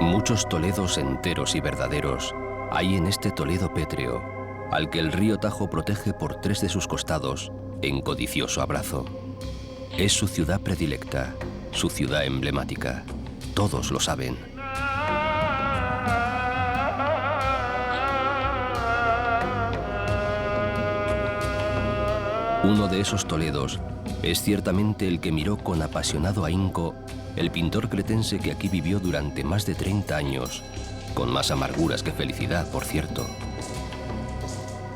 Muchos Toledos enteros y verdaderos hay en este Toledo pétreo, al que el río Tajo protege por 3 de sus costados en codicioso abrazo. Es su ciudad predilecta, su ciudad emblemática. Todos lo saben. Uno de esos Toledos es ciertamente el que miró con apasionado ahínco el pintor cretense que aquí vivió durante más de 30 años, con más amarguras que felicidad, por cierto.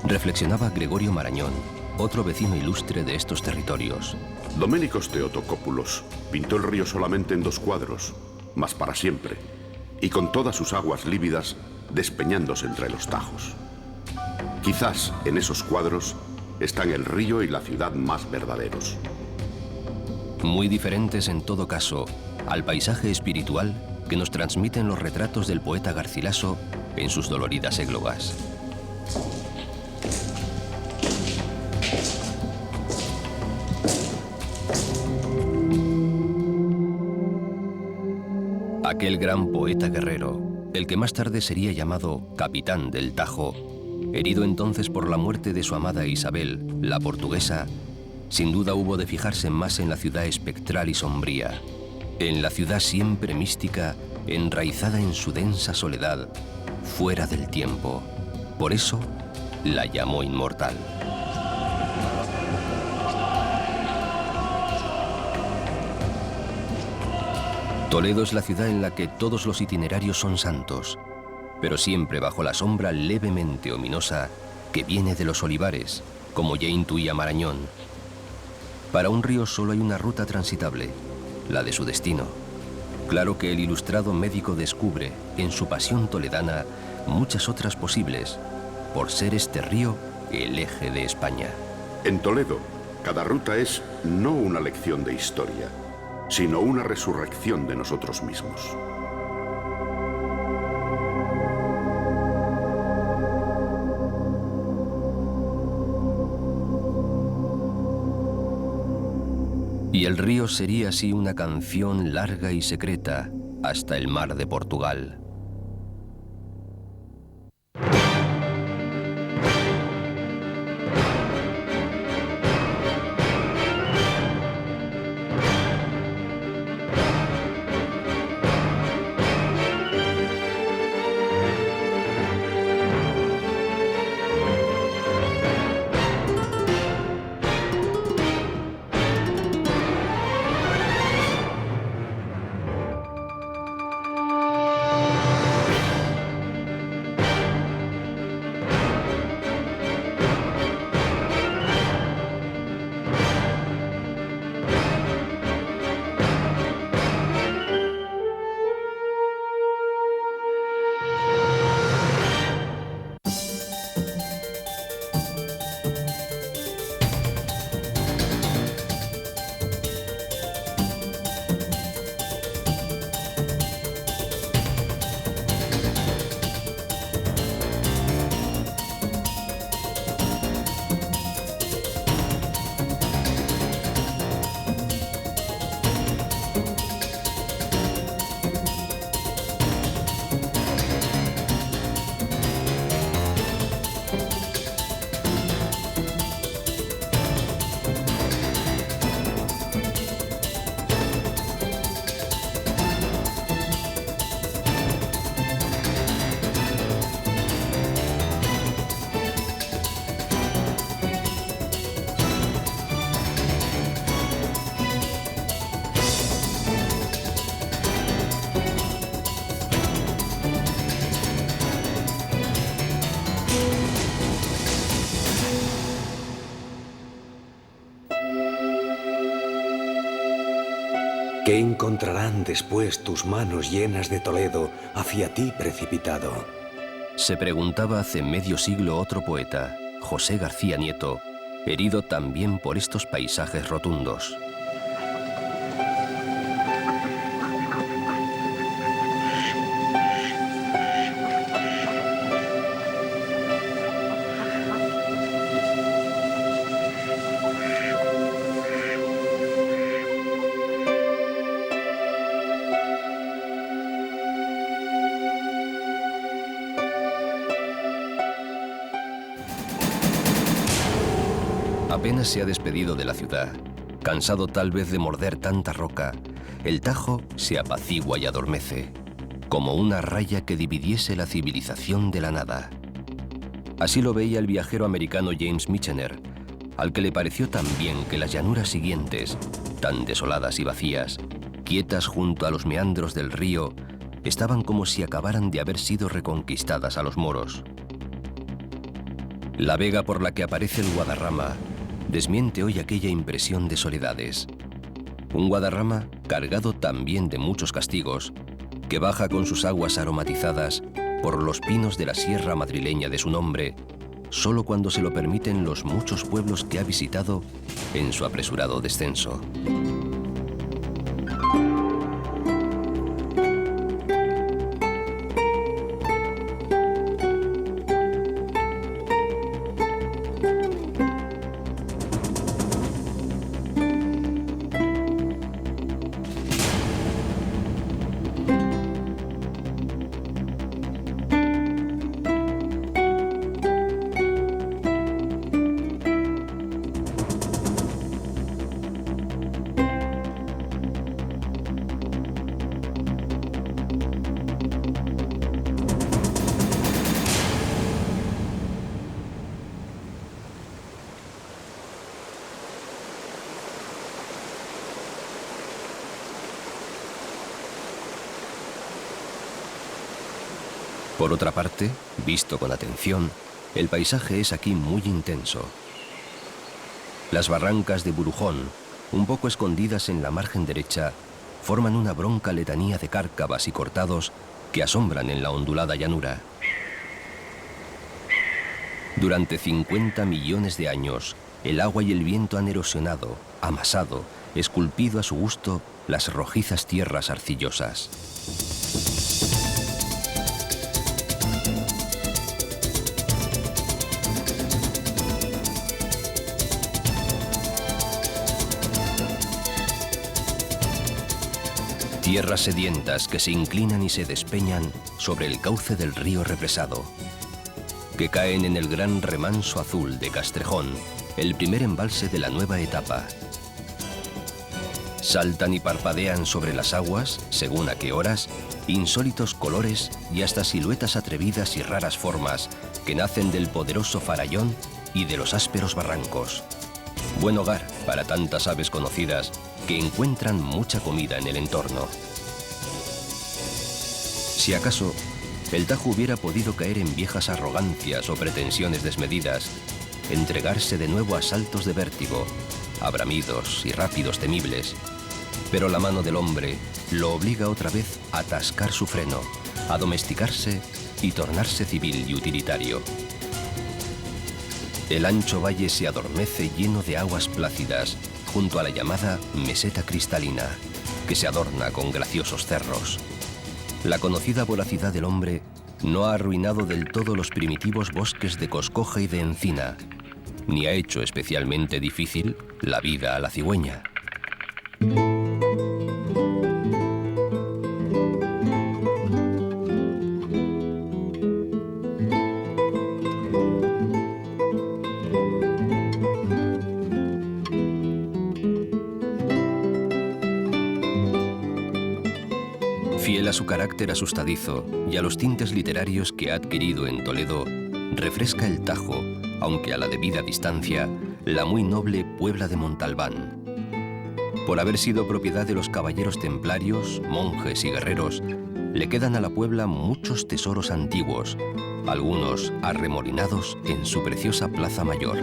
Reflexionaba Gregorio Marañón, otro vecino ilustre de estos territorios. Doménicos Theotocópulos pintó el río solamente en 2 cuadros, mas para siempre, y con todas sus aguas lívidas despeñándose entre los tajos. Quizás en esos cuadros están el río y la ciudad más verdaderos. Muy diferentes en todo caso al paisaje espiritual que nos transmiten los retratos del poeta Garcilaso en sus doloridas églogas. Aquel gran poeta guerrero, el que más tarde sería llamado Capitán del Tajo, herido entonces por la muerte de su amada Isabel, la portuguesa, sin duda hubo de fijarse más en la ciudad espectral y sombría, en la ciudad siempre mística, enraizada en su densa soledad, fuera del tiempo. Por eso la llamó inmortal. Toledo es la ciudad en la que todos los itinerarios son santos, pero siempre bajo la sombra levemente ominosa que viene de los olivares, como ya intuía Marañón. Para un río solo hay una ruta transitable, la de su destino. Claro que el ilustrado médico descubre, en su pasión toledana, muchas otras posibles, por ser este río el eje de España. En Toledo, cada ruta es no una lección de historia, sino una resurrección de nosotros mismos. Y el río sería así una canción larga y secreta hasta el mar de Portugal. ¿Qué encontrarán después tus manos llenas de Toledo hacia ti precipitado? Se preguntaba hace medio siglo otro poeta, José García Nieto, herido también por estos paisajes rotundos. apenas se ha despedido de la ciudad, cansado tal vez de morder tanta roca, el Tajo se apacigua y adormece, como una raya que dividiese la civilización de la nada. Así lo veía el viajero americano James Michener, al que le pareció tan bien que las llanuras siguientes, tan desoladas y vacías, quietas junto a los meandros del río, estaban como si acabaran de haber sido reconquistadas a los moros. La vega por la que aparece el Guadarrama desmiente hoy aquella impresión de soledades. Un Guadarrama cargado también de muchos castigos, que baja con sus aguas aromatizadas por los pinos de la sierra madrileña de su nombre, solo cuando se lo permiten los muchos pueblos que ha visitado en su apresurado descenso. Por otra parte, visto con atención, el paisaje es aquí muy intenso. Las barrancas de Burujón, un poco escondidas en la margen derecha, forman una bronca letanía de cárcavas y cortados que asombran en la ondulada llanura. Durante 50 millones de años, el agua y el viento han erosionado, amasado, esculpido a su gusto las rojizas tierras arcillosas. Tierras sedientas que se inclinan y se despeñan sobre el cauce del río represado, que caen en el gran remanso azul de Castrejón, el primer embalse de la nueva etapa. Saltan y parpadean sobre las aguas, según a qué horas, insólitos colores y hasta siluetas atrevidas y raras formas que nacen del poderoso farallón y de los ásperos barrancos. Buen hogar para tantas aves conocidas que encuentran mucha comida en el entorno. Si acaso, el Tajo hubiera podido caer en viejas arrogancias o pretensiones desmedidas, entregarse de nuevo a saltos de vértigo, a bramidos y rápidos temibles, pero la mano del hombre lo obliga otra vez a atascar su freno, a domesticarse y tornarse civil y utilitario. El ancho valle se adormece lleno de aguas plácidas junto a la llamada meseta cristalina, que se adorna con graciosos cerros. La conocida voracidad del hombre no ha arruinado del todo los primitivos bosques de coscoja y de encina, ni ha hecho especialmente difícil la vida a la cigüeña. Fiel a su carácter asustadizo y a los tintes literarios que ha adquirido en Toledo, refresca el Tajo, aunque a la debida distancia, la muy noble Puebla de Montalbán. Por haber sido propiedad de los caballeros templarios, monjes y guerreros, le quedan a la Puebla muchos tesoros antiguos, algunos arremolinados en su preciosa Plaza Mayor.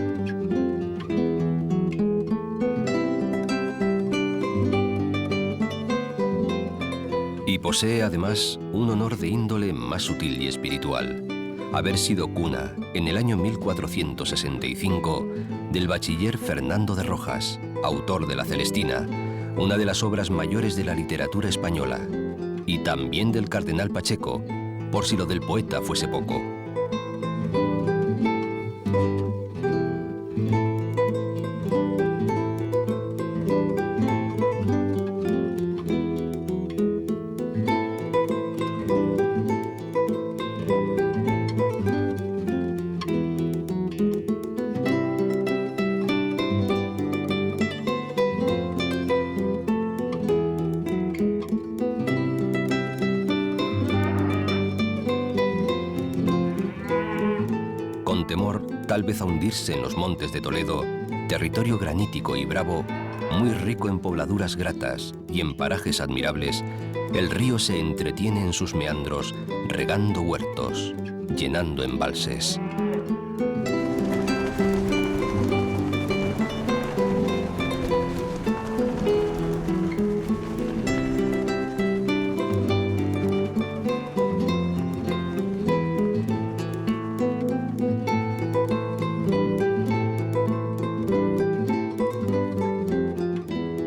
Y posee además un honor de índole más sutil y espiritual: haber sido cuna, en el año 1465, del bachiller Fernando de Rojas, autor de La Celestina, una de las obras mayores de la literatura española, y también del cardenal Pacheco, por si lo del poeta fuese poco. tal vez a hundirse en los montes de Toledo, territorio granítico y bravo, muy rico en pobladuras gratas y en parajes admirables, el río se entretiene en sus meandros, regando huertos, llenando embalses.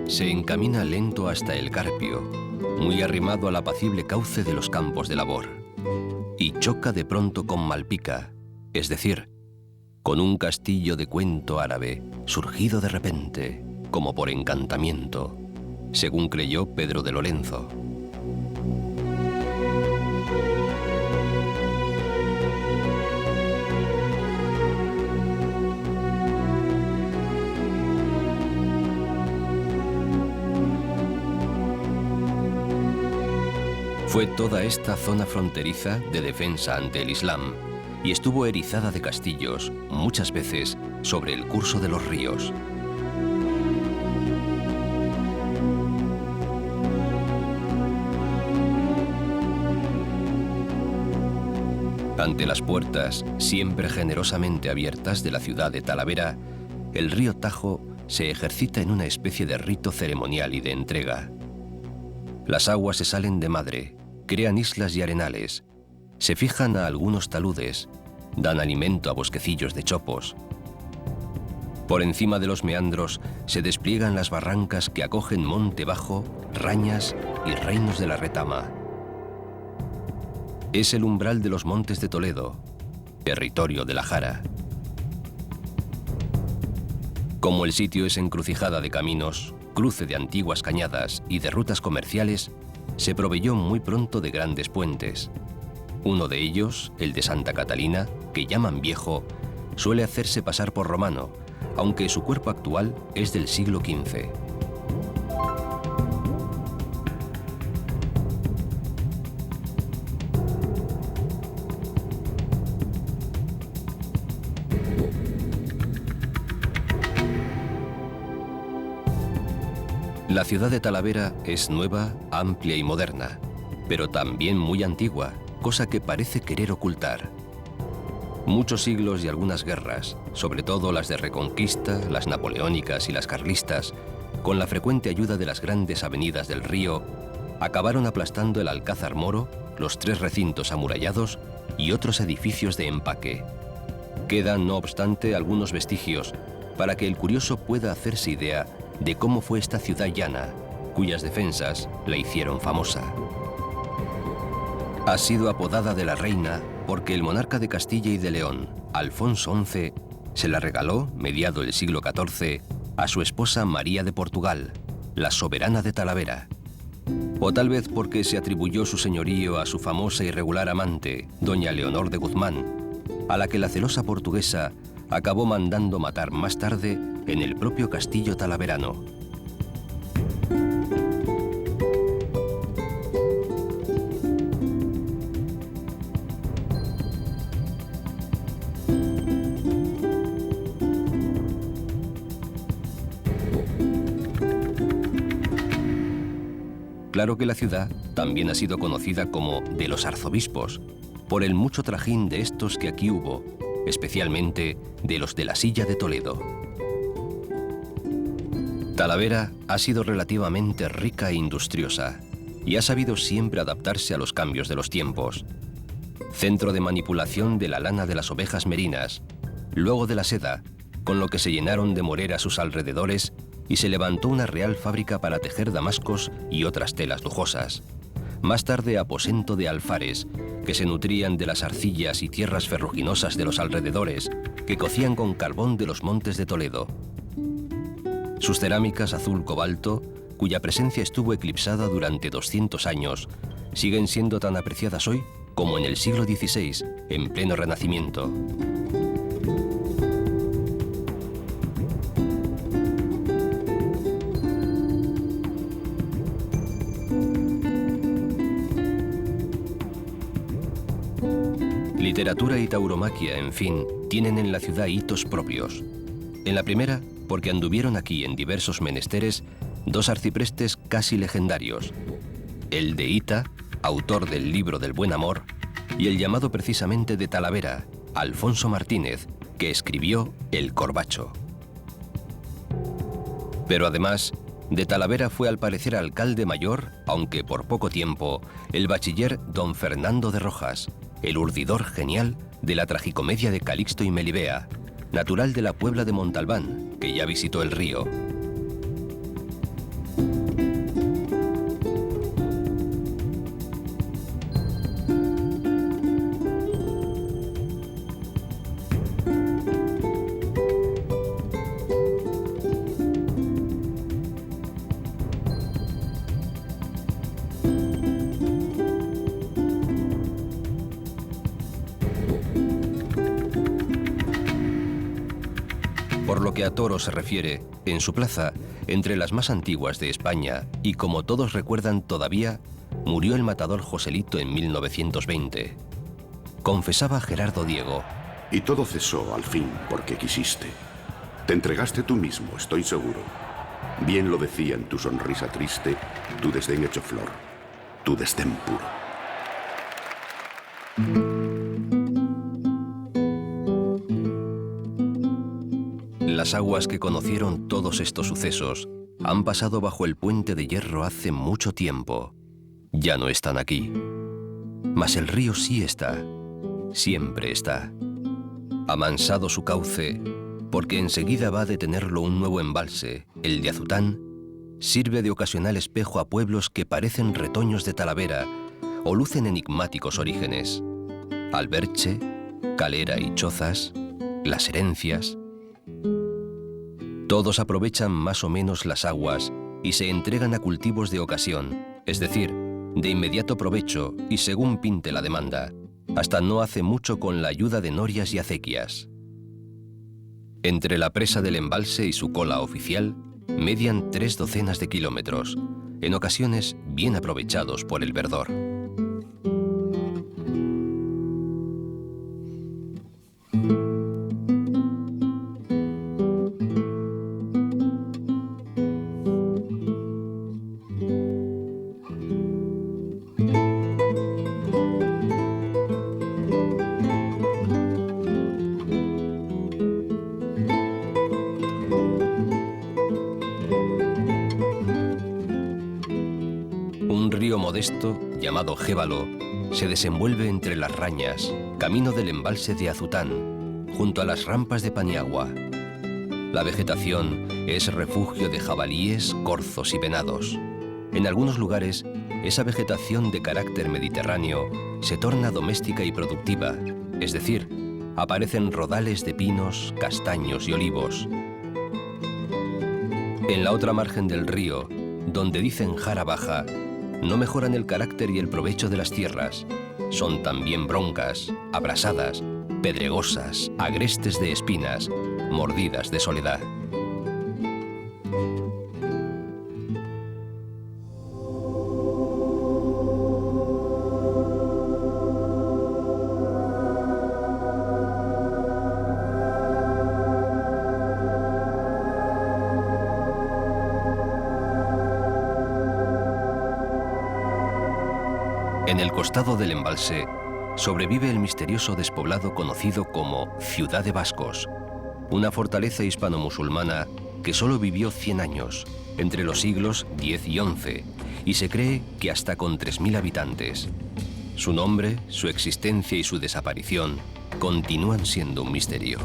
Se encamina lento hasta el Carpio, muy arrimado al apacible cauce de los campos de labor, y choca de pronto con Malpica, es decir, con un castillo de cuento árabe surgido de repente, como por encantamiento, según creyó Pedro de Lorenzo. Fue toda esta zona fronteriza de defensa ante el Islam y estuvo erizada de castillos, muchas veces, sobre el curso de los ríos. Ante las puertas, siempre generosamente abiertas de la ciudad de Talavera, el río Tajo se ejercita en una especie de rito ceremonial y de entrega. Las aguas se salen de madre, crean islas y arenales, se fijan a algunos taludes, dan alimento a bosquecillos de chopos. Por encima de los meandros se despliegan las barrancas que acogen Monte Bajo, Rañas y Reinos de la Retama. Es el umbral de los montes de Toledo, territorio de la Jara. Como el sitio es encrucijada de caminos, cruce de antiguas cañadas y de rutas comerciales, se proveyó muy pronto de grandes puentes. Uno de ellos, el de Santa Catalina, que llaman viejo, suele hacerse pasar por romano, aunque su cuerpo actual es del siglo XV. La ciudad de Talavera es nueva, amplia y moderna, pero también muy antigua, cosa que parece querer ocultar. Muchos siglos y algunas guerras, sobre todo las de Reconquista, las napoleónicas y las carlistas, con la frecuente ayuda de las grandes avenidas del río, acabaron aplastando el Alcázar Moro, los 3 recintos amurallados y otros edificios de empaque. Quedan, no obstante, algunos vestigios para que el curioso pueda hacerse idea de cómo fue esta ciudad llana, cuyas defensas la hicieron famosa. Ha sido apodada de la Reina porque el monarca de Castilla y de León, Alfonso XI, se la regaló, mediado el siglo XIV, a su esposa María de Portugal, la soberana de Talavera. O tal vez porque se atribuyó su señorío a su famosa y regular amante, doña Leonor de Guzmán, a la que la celosa portuguesa acabó mandando matar más tarde en el propio castillo talaverano. Claro que la ciudad también ha sido conocida como de los arzobispos, por el mucho trajín de estos que aquí hubo, especialmente de los de la Silla de Toledo. Talavera ha sido relativamente rica e industriosa y ha sabido siempre adaptarse a los cambios de los tiempos. Centro de manipulación de la lana de las ovejas merinas, luego de la seda, con lo que se llenaron de morera sus alrededores y se levantó una real fábrica para tejer damascos y otras telas lujosas. Más tarde aposento de alfares, que se nutrían de las arcillas y tierras ferruginosas de los alrededores, que cocían con carbón de los montes de Toledo. Sus cerámicas azul cobalto, cuya presencia estuvo eclipsada durante 200 años, siguen siendo tan apreciadas hoy como en el siglo XVI, en pleno Renacimiento. Literatura y tauromaquia, en fin, tienen en la ciudad hitos propios. En la primera, porque anduvieron aquí en diversos menesteres dos arciprestes casi legendarios, el de Hita, autor del libro del Buen Amor, y el llamado precisamente de Talavera, Alfonso Martínez, que escribió El Corbacho. Pero además, de Talavera fue al parecer alcalde mayor, aunque por poco tiempo, el bachiller don Fernando de Rojas, el urdidor genial de la tragicomedia de Calixto y Melibea, natural de la Puebla de Montalbán, que ya visitó el río. Por lo que a toros se refiere, en su plaza, entre las más antiguas de España, y como todos recuerdan todavía, murió el matador Joselito en 1920. Confesaba Gerardo Diego. Y todo cesó al fin porque quisiste. Te entregaste tú mismo, estoy seguro. Bien lo decía en tu sonrisa triste, tu desdén hecho flor, tu desdén puro. Las aguas que conocieron todos estos sucesos han pasado bajo el puente de hierro hace mucho tiempo. Ya no están aquí. Mas el río sí está. Siempre está. Amansado su cauce, porque enseguida va a detenerlo un nuevo embalse, el de Azután, sirve de ocasional espejo a pueblos que parecen retoños de Talavera o lucen enigmáticos orígenes. Alberche, Calera y Chozas, Las Herencias. Todos aprovechan más o menos las aguas y se entregan a cultivos de ocasión, es decir, de inmediato provecho y según pinte la demanda, hasta no hace mucho con la ayuda de norias y acequias. Entre la presa del embalse y su cola oficial, median 3 docenas de kilómetros, en ocasiones bien aprovechados por el verdor. Un río modesto, llamado Jévalo, se desenvuelve entre las Rañas, camino del embalse de Azután, junto a las rampas de Paniagua. La vegetación es refugio de jabalíes, corzos y venados. En algunos lugares, esa vegetación de carácter mediterráneo se torna doméstica y productiva, es decir, aparecen rodales de pinos, castaños y olivos. En la otra margen del río, donde dicen Jara Baja, no mejoran el carácter y el provecho de las tierras. Son también broncas, abrasadas, pedregosas, agrestes de espinas, mordidas de soledad. En el costado del embalse sobrevive el misterioso despoblado conocido como Ciudad de Vascos, una fortaleza hispano-musulmana que solo vivió 100 años, entre los siglos X y XI, y se cree que hasta con 3.000 habitantes. Su nombre, su existencia y su desaparición continúan siendo un misterio.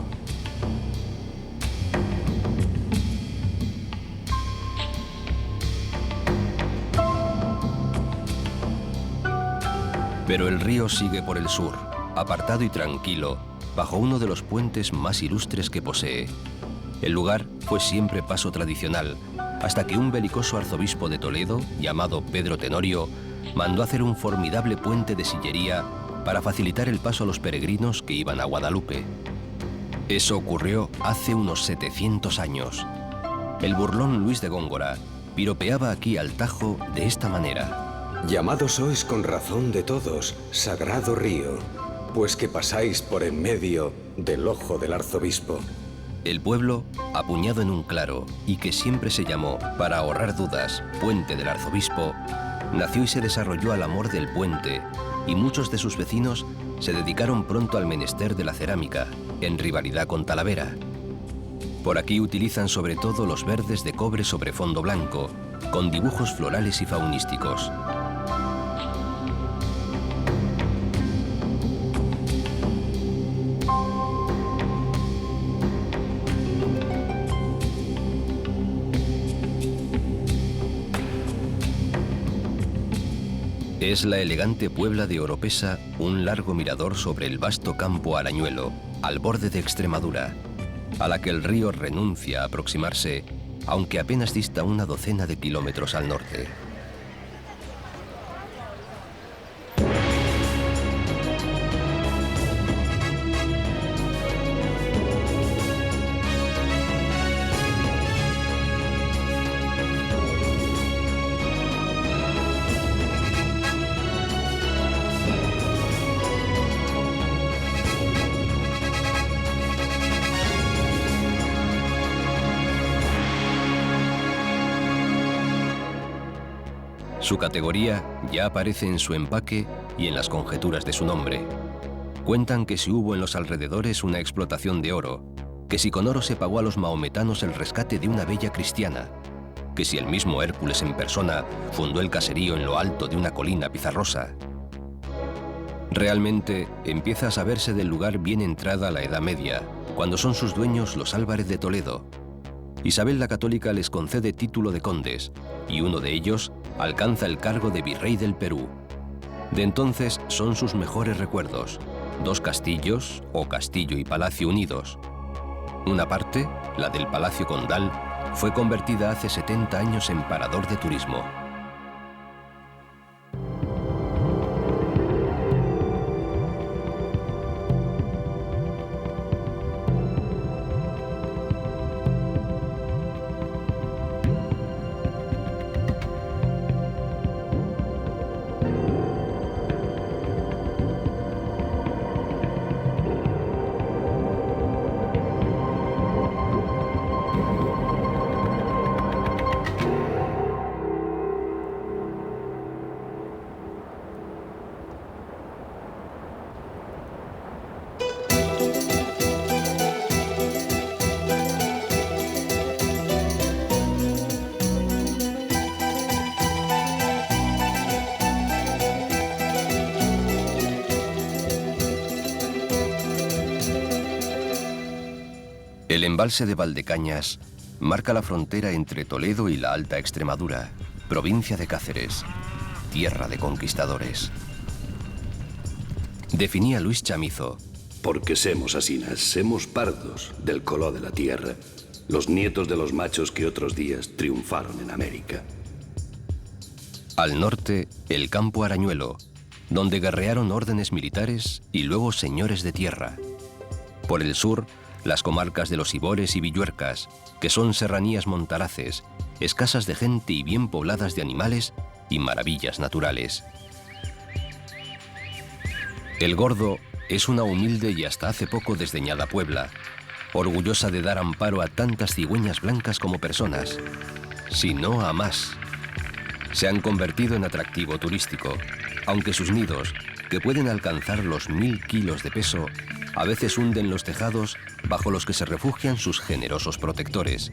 Pero el río sigue por el sur, apartado y tranquilo, bajo uno de los puentes más ilustres que posee. El lugar fue siempre paso tradicional, hasta que un belicoso arzobispo de Toledo, llamado Pedro Tenorio, mandó hacer un formidable puente de sillería para facilitar el paso a los peregrinos que iban a Guadalupe. Eso ocurrió hace unos 700 años. El burlón Luis de Góngora piropeaba aquí al Tajo de esta manera: Llamados sois con razón de todos, sagrado río. pues que pasáis por en medio del ojo del arzobispo. El pueblo, apuñado en un claro y que siempre se llamó, para ahorrar dudas, Puente del Arzobispo, nació y se desarrolló al amor del puente, y muchos de sus vecinos se dedicaron pronto al menester de la cerámica, en rivalidad con Talavera. Por aquí utilizan sobre todo los verdes de cobre sobre fondo blanco, con dibujos florales y faunísticos. Es la elegante Puebla de Oropesa, un largo mirador sobre el vasto campo Arañuelo, al borde de Extremadura, a la que el río renuncia a aproximarse, aunque apenas dista una docena de kilómetros al norte. Su categoría ya aparece en su empaque y en las conjeturas de su nombre. Cuentan que si hubo en los alrededores una explotación de oro, que si con oro se pagó a los mahometanos el rescate de una bella cristiana, que si el mismo Hércules en persona fundó el caserío en lo alto de una colina pizarrosa. Realmente empieza a saberse del lugar bien entrada la Edad Media, cuando son sus dueños los Álvarez de Toledo. Isabel la Católica les concede título de condes, y uno de ellos alcanza el cargo de virrey del Perú. De entonces son sus mejores recuerdos, 2 castillos, o castillo y palacio unidos. Una parte, la del Palacio Condal, fue convertida hace 70 años en parador de turismo. El embalse de Valdecañas marca la frontera entre Toledo y la Alta Extremadura, provincia de Cáceres, tierra de conquistadores. Definía Luis Chamizo: porque semos asinas, semos pardos del color de la tierra, los nietos de los machos que otros días triunfaron en América. Al norte, el campo Arañuelo, donde guerrearon órdenes militares y luego señores de tierra. Por el sur, las comarcas de los Ibores y Villuercas, que son serranías montaraces, escasas de gente y bien pobladas de animales y maravillas naturales. El Gordo es una humilde y hasta hace poco desdeñada Puebla, orgullosa de dar amparo a tantas cigüeñas blancas como personas, si no a más. Se han convertido en atractivo turístico, aunque sus nidos, que pueden alcanzar los 1000 kilos de peso, a veces hunden los tejados bajo los que se refugian sus generosos protectores.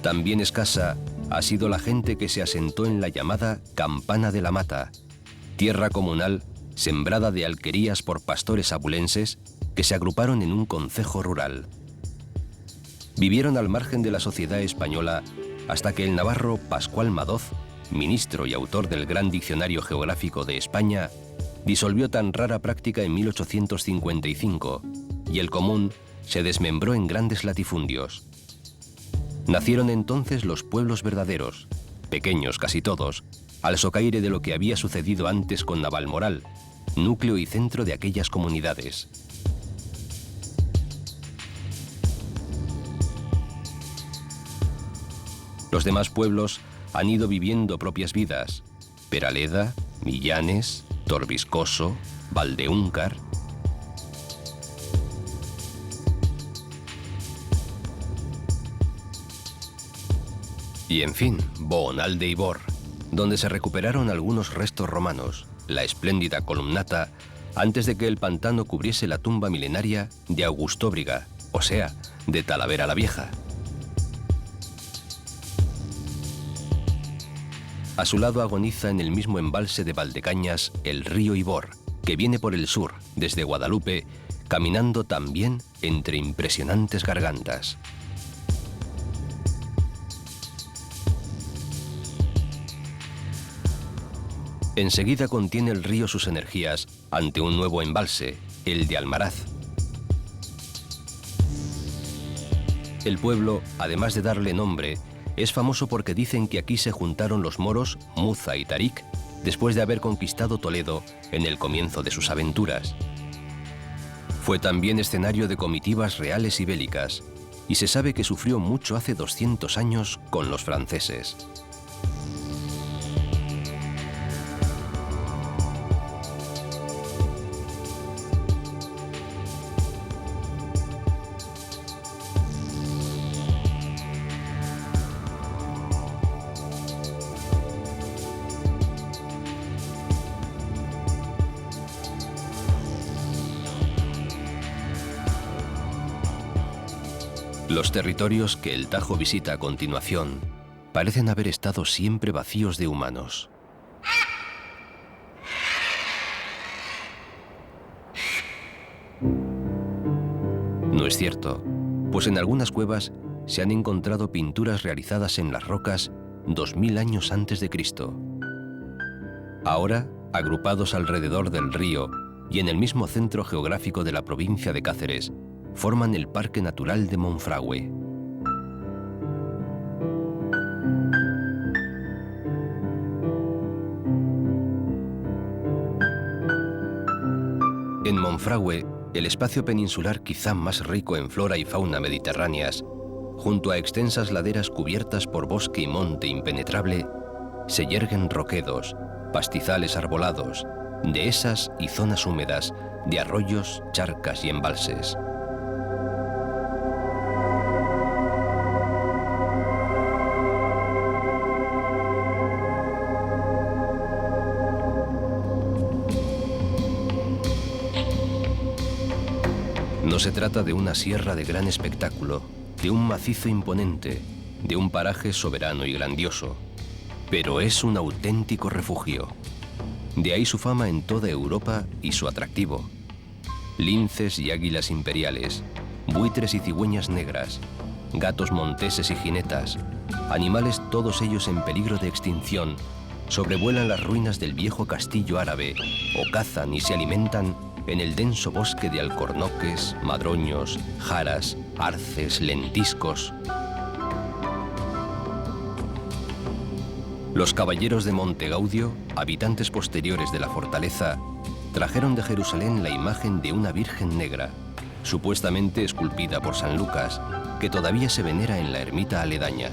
También escasa ha sido la gente que se asentó en la llamada Campana de la Mata, tierra comunal sembrada de alquerías por pastores abulenses que se agruparon en un concejo rural. Vivieron al margen de la sociedad española hasta que el navarro Pascual Madoz, ministro y autor del Gran Diccionario Geográfico de España, disolvió tan rara práctica en 1855 y el común se desmembró en grandes latifundios. Nacieron entonces los pueblos verdaderos, pequeños casi todos, al socaire de lo que había sucedido antes con Navalmoral, núcleo y centro de aquellas comunidades. Los demás pueblos han ido viviendo propias vidas. Peraleda, Millanes, Torviscoso, Valdeúncar. Y en fin, Boonalde y Bor, donde se recuperaron algunos restos romanos, la espléndida columnata, antes de que el pantano cubriese la tumba milenaria de Augustóbriga, o sea, de Talavera la Vieja. A su lado agoniza en el mismo embalse de Valdecañas el río Ibor, que viene por el sur, desde Guadalupe, caminando también entre impresionantes gargantas. Enseguida contiene el río sus energías ante un nuevo embalse, el de Almaraz. El pueblo, además de darle nombre, es famoso porque dicen que aquí se juntaron los moros Muza y Tarik después de haber conquistado Toledo en el comienzo de sus aventuras. Fue también escenario de comitivas reales y bélicas, y se sabe que sufrió mucho hace 200 años con los franceses. Los territorios que el Tajo visita a continuación parecen haber estado siempre vacíos de humanos. No es cierto, pues en algunas cuevas se han encontrado pinturas realizadas en las rocas 2000 años antes de Cristo. Ahora, agrupados alrededor del río y en el mismo centro geográfico de la provincia de Cáceres, forman el Parque Natural de Monfragüe. En Monfragüe, el espacio peninsular quizá más rico en flora y fauna mediterráneas, junto a extensas laderas cubiertas por bosque y monte impenetrable, se yerguen roquedos, pastizales arbolados, dehesas y zonas húmedas de arroyos, charcas y embalses. No se trata de una sierra de gran espectáculo, de un macizo imponente, de un paraje soberano y grandioso, pero es un auténtico refugio. De ahí su fama en toda Europa y su atractivo. Linces y águilas imperiales, buitres y cigüeñas negras, gatos monteses y jinetas, animales todos ellos en peligro de extinción, sobrevuelan las ruinas del viejo castillo árabe o cazan y se alimentan en el denso bosque de alcornoques, madroños, jaras, arces, lentiscos. Los caballeros de Monte Gaudio, habitantes posteriores de la fortaleza, trajeron de Jerusalén la imagen de una Virgen negra, supuestamente esculpida por San Lucas, que todavía se venera en la ermita aledaña.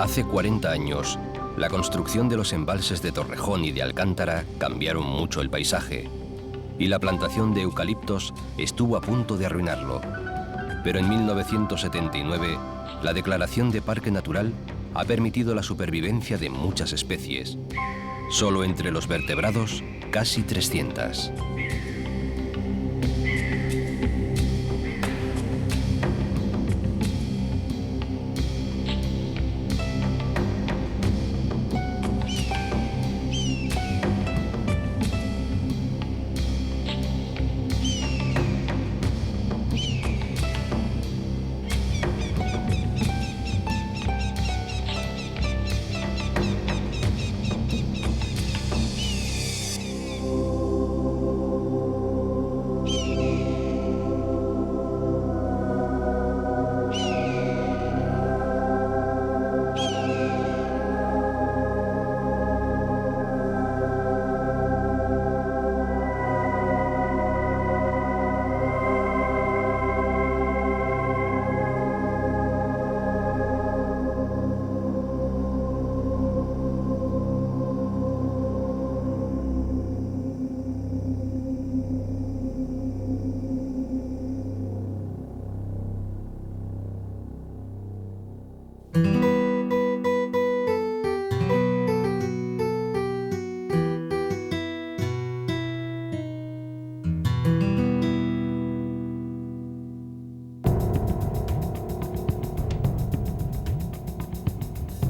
Hace 40 años, la construcción de los embalses de Torrejón y de Alcántara cambiaron mucho el paisaje, y la plantación de eucaliptos estuvo a punto de arruinarlo. Pero en 1979, la declaración de Parque Natural ha permitido la supervivencia de muchas especies. Solo entre los vertebrados, casi 300.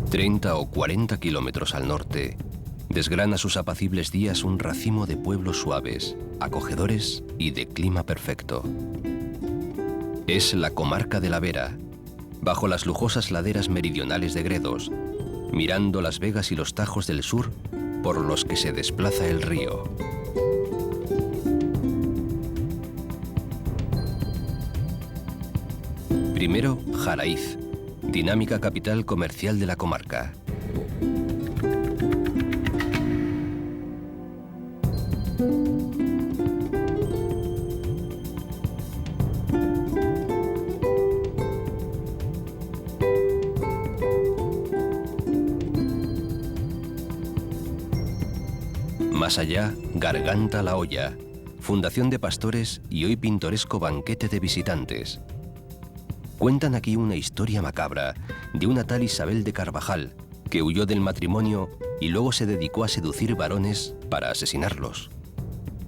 30 o 40 kilómetros al norte, desgrana sus apacibles días un racimo de pueblos suaves, acogedores y de clima perfecto. Es la comarca de la Vera, bajo las lujosas laderas meridionales de Gredos, mirando las vegas y los tajos del sur por los que se desplaza el río. Primero, Jaraiz, dinámica capital comercial de la comarca. Más allá, Garganta la Olla, fundación de pastores y hoy pintoresco banquete de visitantes. Cuentan aquí una historia macabra de una tal Isabel de Carvajal que huyó del matrimonio y luego se dedicó a seducir varones para asesinarlos.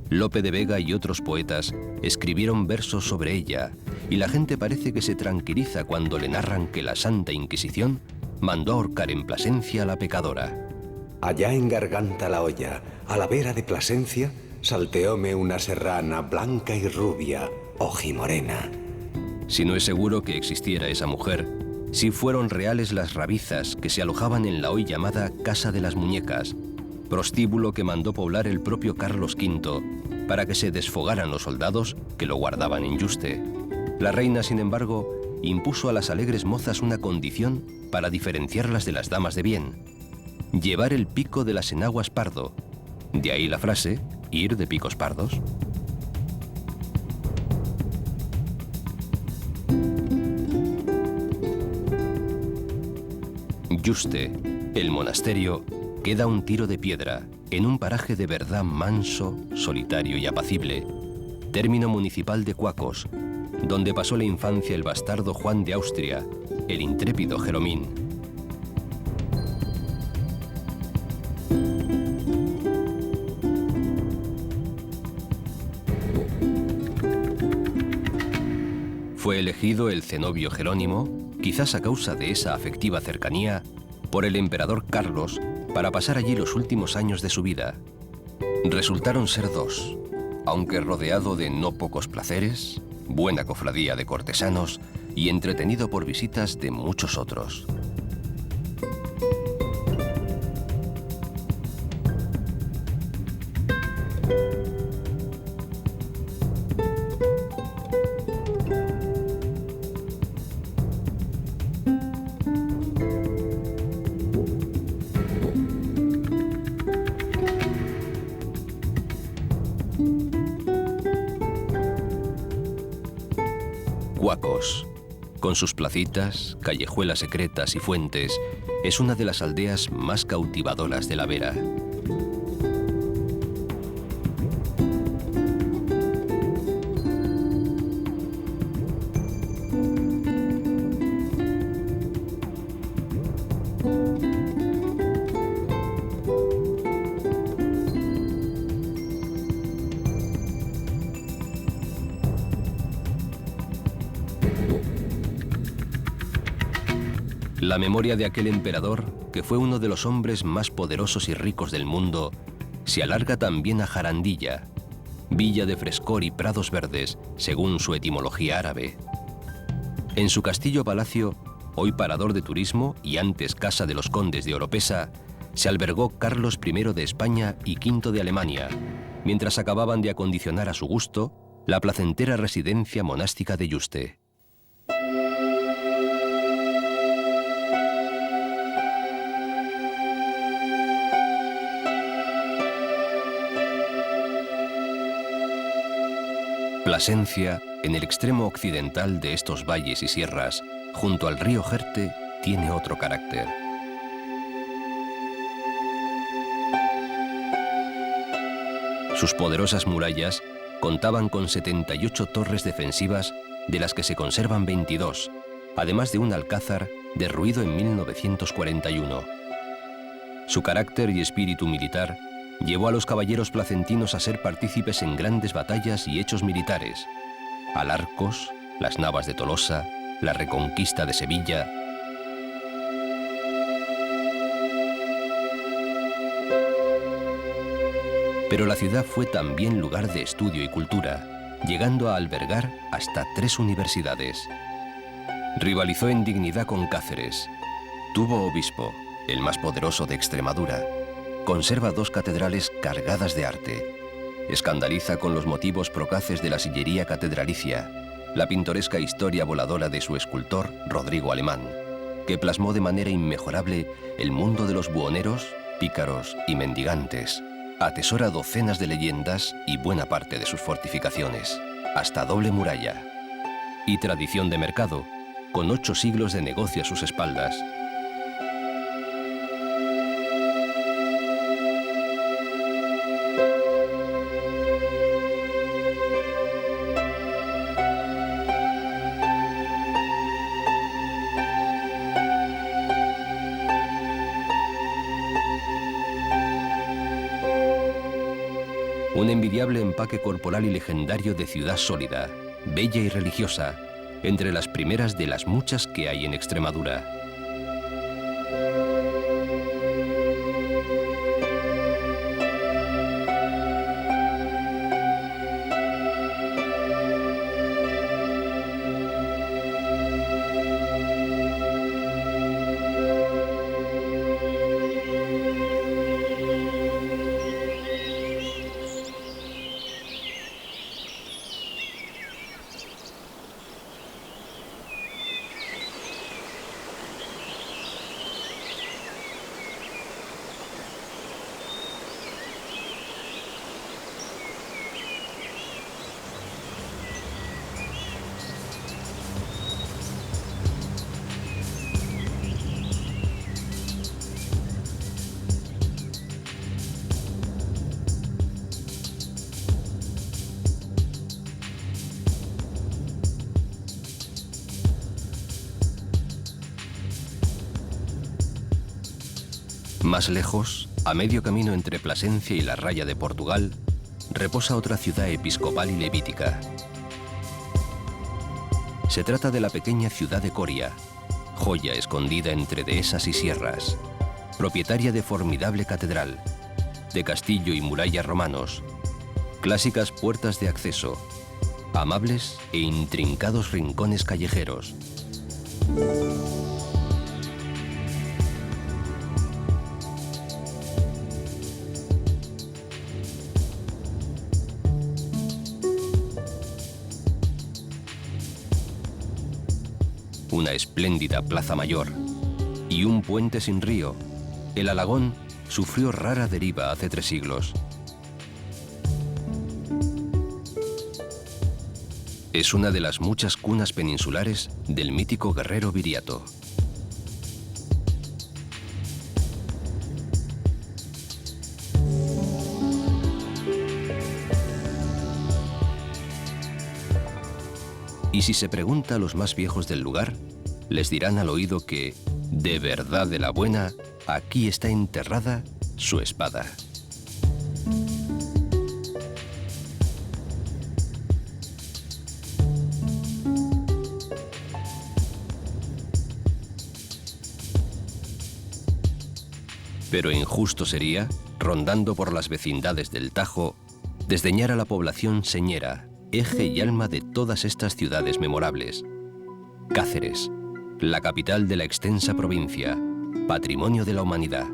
Lope de Vega y otros poetas escribieron versos sobre ella y la gente parece que se tranquiliza cuando le narran que la Santa Inquisición mandó ahorcar en Plasencia a la pecadora. Allá en Garganta la Olla, a la vera de Plasencia, salteóme una serrana blanca y rubia, ojimorena. Si no es seguro que existiera esa mujer, si fueron reales las rabizas que se alojaban en la hoy llamada Casa de las Muñecas, prostíbulo que mandó poblar el propio Carlos V para que se desfogaran los soldados que lo guardaban en Yuste. La reina, sin embargo, impuso a las alegres mozas una condición para diferenciarlas de las damas de bien: llevar el pico de las enaguas pardo. De ahí la frase, ir de picos pardos. Yuste, el monasterio, queda a un tiro de piedra, en un paraje de verdad manso, solitario y apacible, término municipal de Cuacos, donde pasó la infancia el bastardo Juan de Austria, el intrépido Jeromín. Fue elegido el cenobio Jerónimo, quizás a causa de esa afectiva cercanía, por el emperador Carlos para pasar allí los últimos años de su vida. Resultaron ser dos, aunque rodeado de no pocos placeres, buena cofradía de cortesanos y entretenido por visitas de muchos otros. Cuacos, con sus placitas, callejuelas secretas y fuentes, es una de las aldeas más cautivadoras de la Vera. La memoria de aquel emperador, que fue uno de los hombres más poderosos y ricos del mundo, se alarga también a Jarandilla, villa de frescor y prados verdes, según su etimología árabe. En su castillo-palacio, hoy parador de turismo y antes casa de los condes de Oropesa, se albergó Carlos I de España y V de Alemania, mientras acababan de acondicionar a su gusto la placentera residencia monástica de Yuste. Plasencia, en el extremo occidental de estos valles y sierras, junto al río Jerte, tiene otro carácter. Sus poderosas murallas contaban con 78 torres defensivas, de las que se conservan 22, además de un alcázar derruido en 1941. Su carácter y espíritu militar llevó a los caballeros placentinos a ser partícipes en grandes batallas y hechos militares: Alarcos, las Navas de Tolosa, la Reconquista de Sevilla. Pero la ciudad fue también lugar de estudio y cultura, llegando a albergar hasta 3 universidades. Rivalizó en dignidad con Cáceres. Tuvo obispo, el más poderoso de Extremadura. Conserva 2 catedrales cargadas de arte. Escandaliza con los motivos procaces de la sillería catedralicia, la pintoresca historia voladora de su escultor Rodrigo Alemán, que plasmó de manera inmejorable el mundo de los buhoneros, pícaros y mendigantes. Atesora docenas de leyendas y buena parte de sus fortificaciones, hasta doble muralla. Y tradición de mercado, con 8 siglos de negocio a sus espaldas. Un envidiable empaque corporal y legendario de ciudad sólida, bella y religiosa, entre las primeras de las muchas que hay en Extremadura. Más lejos, a medio camino entre Plasencia y la Raya de Portugal, reposa otra ciudad episcopal y levítica. Se trata de la pequeña ciudad de Coria, joya escondida entre dehesas y sierras, propietaria de formidable catedral, de castillo y muralla romanos, clásicas puertas de acceso, amables e intrincados rincones callejeros. Una espléndida plaza mayor y un puente sin río. El Alagón sufrió rara deriva hace 3 siglos. Es una de las muchas cunas peninsulares del mítico guerrero Viriato. Y si se pregunta a los más viejos del lugar, les dirán al oído que, de verdad de la buena, aquí está enterrada su espada. Pero injusto sería, rondando por las vecindades del Tajo, desdeñar a la población señera, eje y alma de todas estas ciudades memorables. Cáceres, la capital de la extensa provincia, patrimonio de la humanidad.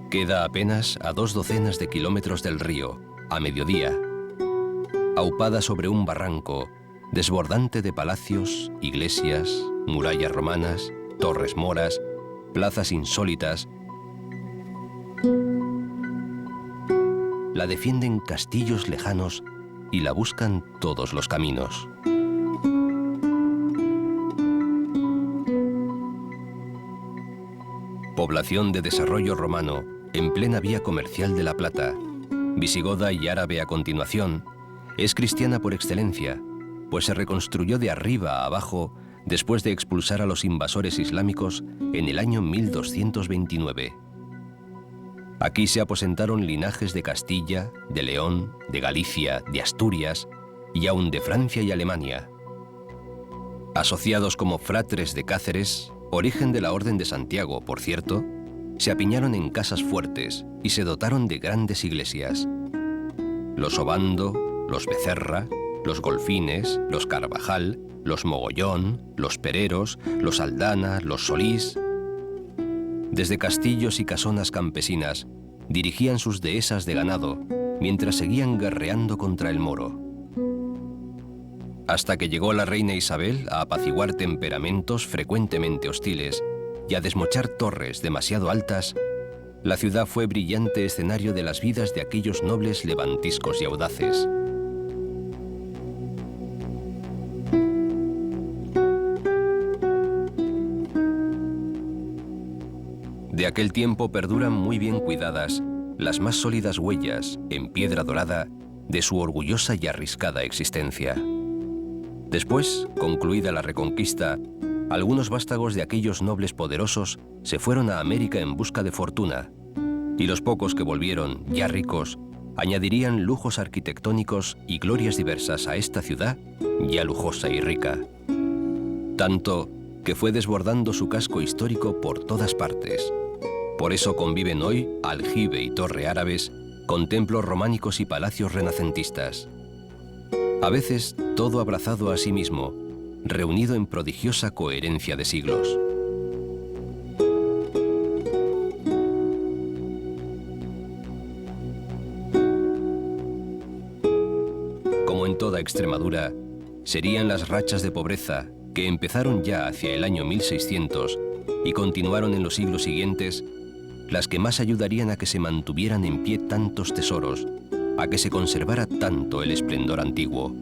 Queda apenas a 2 docenas de kilómetros del río, a mediodía, aupada sobre un barranco, desbordante de palacios, iglesias, murallas romanas, torres moras, plazas insólitas. La defienden castillos lejanos y la buscan todos los caminos. Población de desarrollo romano, en plena vía comercial de La Plata, visigoda y árabe a continuación, es cristiana por excelencia, pues se reconstruyó de arriba a abajo después de expulsar a los invasores islámicos en el año 1229. Aquí se aposentaron linajes de Castilla, de León, de Galicia, de Asturias y aún de Francia y Alemania. Asociados como fratres de Cáceres, origen de la Orden de Santiago, por cierto, se apiñaron en casas fuertes y se dotaron de grandes iglesias. Los Obando, los Becerra, los Golfines, los Carvajal, los Mogollón, los Pereros, los Aldana, los Solís. Desde castillos y casonas campesinas dirigían sus dehesas de ganado mientras seguían guerreando contra el moro. Hasta que llegó la reina Isabel a apaciguar temperamentos frecuentemente hostiles y a desmochar torres demasiado altas, la ciudad fue brillante escenario de las vidas de aquellos nobles levantiscos y audaces. De aquel tiempo perduran muy bien cuidadas las más sólidas huellas, en piedra dorada, de su orgullosa y arriscada existencia. Después, concluida la Reconquista, algunos vástagos de aquellos nobles poderosos se fueron a América en busca de fortuna, y los pocos que volvieron, ya ricos, añadirían lujos arquitectónicos y glorias diversas a esta ciudad ya lujosa y rica. Tanto que fue desbordando su casco histórico por todas partes. Por eso conviven hoy aljibe y torre árabes con templos románicos y palacios renacentistas. A veces todo abrazado a sí mismo, reunido en prodigiosa coherencia de siglos. Como en toda Extremadura, serían las rachas de pobreza que empezaron ya hacia el año 1600 y continuaron en los siglos siguientes, las que más ayudarían a que se mantuvieran en pie tantos tesoros, a que se conservara tanto el esplendor antiguo.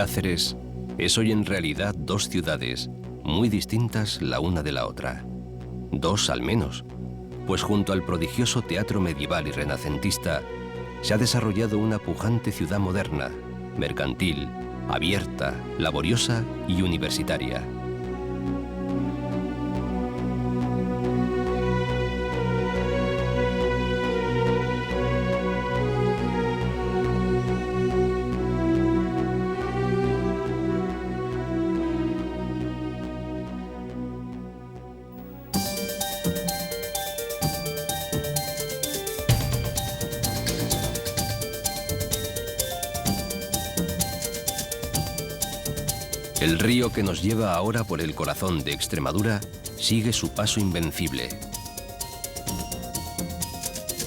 Cáceres es hoy en realidad dos ciudades, muy distintas la una de la otra. Dos al menos, pues junto al prodigioso teatro medieval y renacentista se ha desarrollado una pujante ciudad moderna, mercantil, abierta, laboriosa y universitaria. El río que nos lleva ahora por el corazón de Extremadura sigue su paso invencible.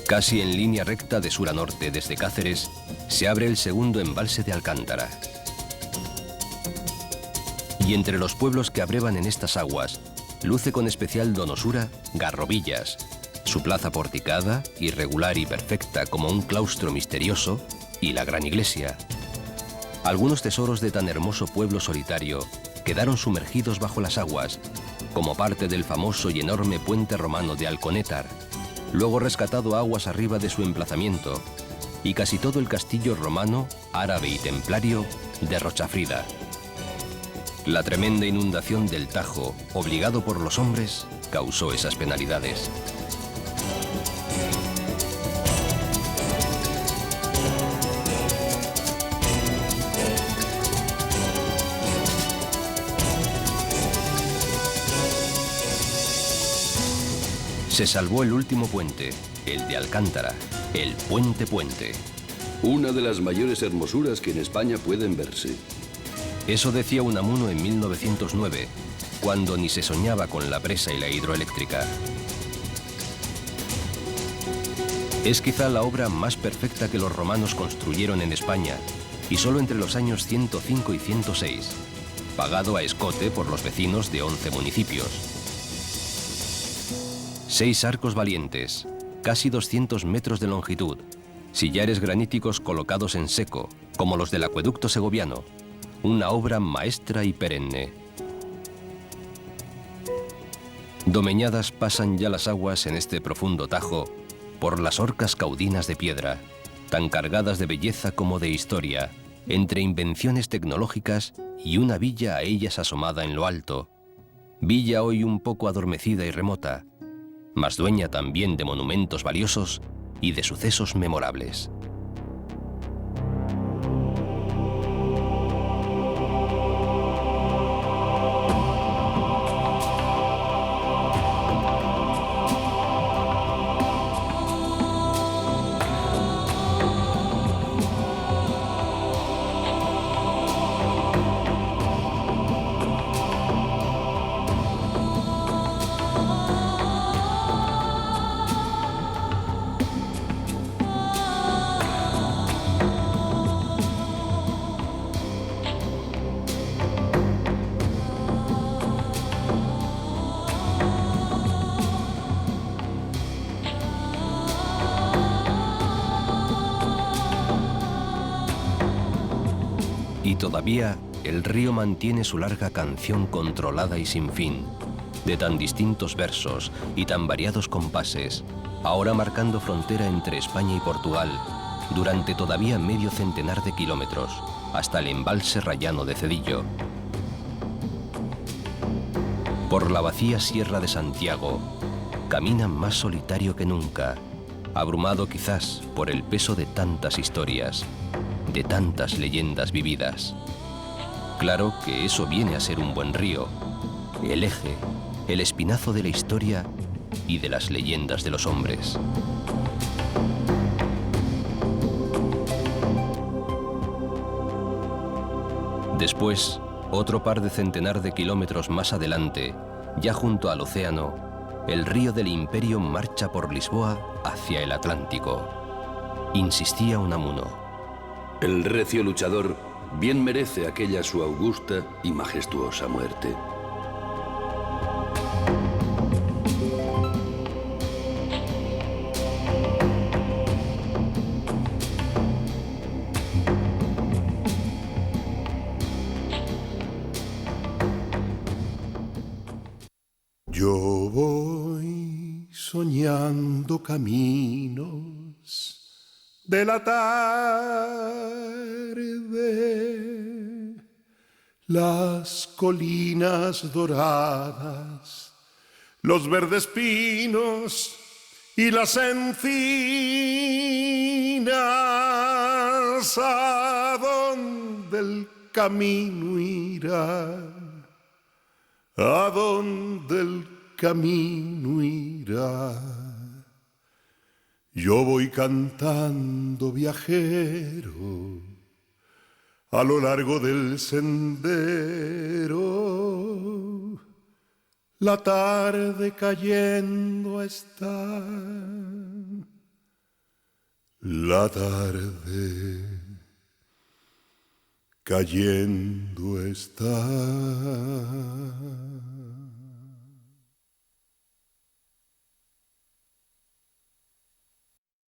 Casi en línea recta de sur a norte desde Cáceres, se abre el segundo embalse de Alcántara. Y entre los pueblos que abrevan en estas aguas, luce con especial donosura Garrobillas, su plaza porticada, irregular y perfecta como un claustro misterioso, y la gran iglesia. Algunos tesoros de tan hermoso pueblo solitario quedaron sumergidos bajo las aguas, como parte del famoso y enorme puente romano de Alconétar, luego rescatado aguas arriba de su emplazamiento, y casi todo el castillo romano, árabe y templario de Rochafrida. La tremenda inundación del Tajo, obligado por los hombres, causó esas penalidades. Se salvó el último puente, el de Alcántara, el Puente. Una de las mayores hermosuras que en España pueden verse. Eso decía Unamuno en 1909, cuando ni se soñaba con la presa y la hidroeléctrica. Es quizá la obra más perfecta que los romanos construyeron en España, y solo entre los años 105 y 106, pagado a escote por los vecinos de 11 municipios. 6 arcos valientes, casi 200 metros de longitud, sillares graníticos colocados en seco, como los del acueducto segoviano, una obra maestra y perenne. Domeñadas pasan ya las aguas en este profundo Tajo por las orcas caudinas de piedra, tan cargadas de belleza como de historia, entre invenciones tecnológicas y una villa a ellas asomada en lo alto, villa hoy un poco adormecida y remota, mas dueña también de monumentos valiosos y de sucesos memorables. Y todavía el río mantiene su larga canción controlada y sin fin, de tan distintos versos y tan variados compases, ahora marcando frontera entre España y Portugal, durante todavía medio centenar de kilómetros, hasta el embalse rayano de Cedillo. Por la vacía Sierra de Santiago, camina más solitario que nunca, abrumado quizás por el peso de tantas historias, de tantas leyendas vividas. Claro que eso viene a ser un buen río, el eje, el espinazo de la historia y de las leyendas de los hombres. Después, otro par de centenar de kilómetros más adelante, ya junto al océano, el río del Imperio marcha por Lisboa hacia el Atlántico. Insistía Unamuno. El recio luchador bien merece aquella su augusta y majestuosa muerte. Yo voy soñando caminos de la tarde, las colinas doradas, los verdes pinos y las encinas, ¿a dónde el camino irá? ¿A dónde el camino irá? Yo voy cantando viajero a lo largo del sendero, la tarde cayendo está, la tarde cayendo está.